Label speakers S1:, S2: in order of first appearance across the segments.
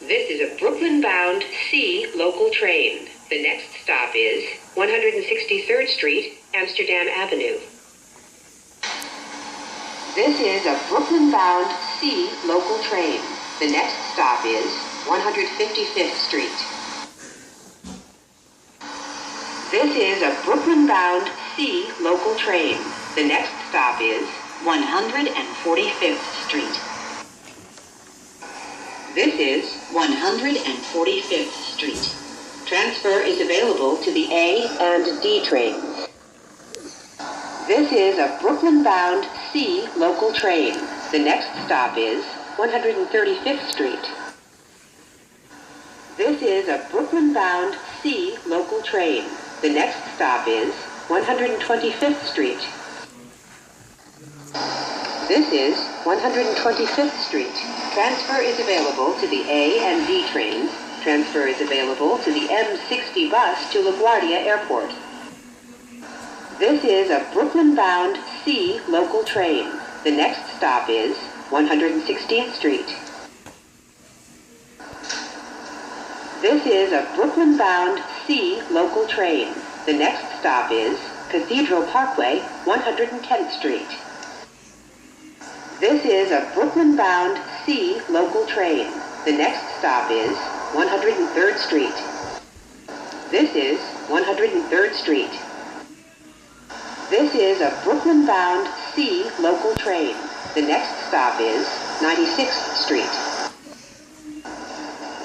S1: This is a Brooklyn-bound C local train. The next stop is 163rd Street, Amsterdam Avenue. This is a Brooklyn-bound C local train. The next stop is 155th Street. This is a Brooklyn-bound C local train. The next stop is 145th Street. This is 145th Street. Transfer is available to the A and D trains. This is a Brooklyn-bound C local train. The next stop is 135th Street. This is a Brooklyn-bound C local train. The next stop is 125th Street. This is 125th Street. Transfer is available to the A and D trains. Transfer is available to the M60 bus to LaGuardia Airport. This is a Brooklyn-bound C local train. The next stop is 116th Street. This is a Brooklyn-bound C local train. The next stop is Cathedral Parkway, 110th Street. This is a Brooklyn-bound C local train. The next stop is 103rd Street. This is 103rd Street. This is a Brooklyn-bound C local train. The next stop is 96th Street.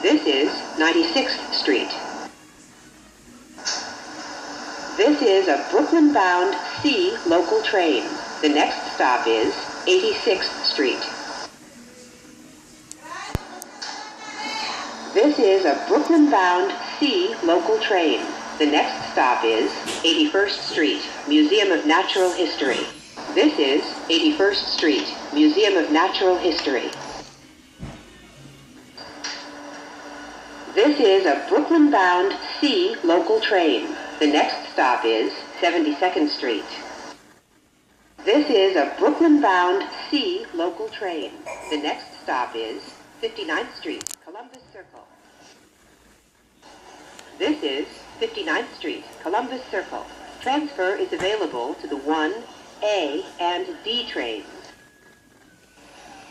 S1: This is 96th Street. This is a Brooklyn-bound C local train. The next stop is 86th Street. This is a Brooklyn-bound C local train. The next stop is 81st Street, Museum of Natural History. This is 81st Street, Museum of Natural History. This is a Brooklyn-bound C local train. The next stop is 72nd Street. This is a Brooklyn-bound C local train. The next stop is 59th Street, Columbus Circle. This is 59th Street, Columbus Circle. Transfer is available to the 1, A, and D trains.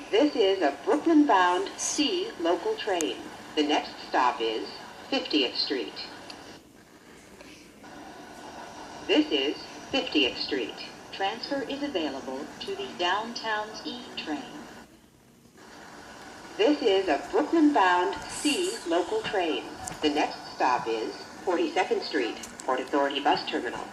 S1: This is a Brooklyn-bound C local train. The next stop is 50th Street. This is 50th Street. Transfer is available to the Downtown's E train. This is a Brooklyn-bound C local train. The next stop is 42nd Street, Port Authority Bus Terminal.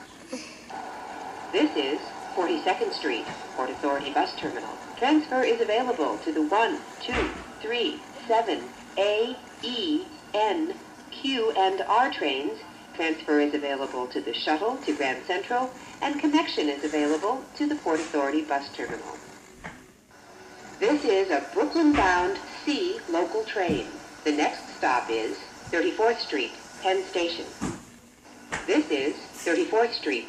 S1: This is 42nd Street, Port Authority Bus Terminal. Transfer is available to the 1, 2, 3, 7, A, E, N, Q, and R trains. Transfer is available to the shuttle to Grand Central, and connection is available to the Port Authority Bus Terminal. This is a Brooklyn-bound C local train. The next stop is 34th Street, Penn Station. This is 34th Street,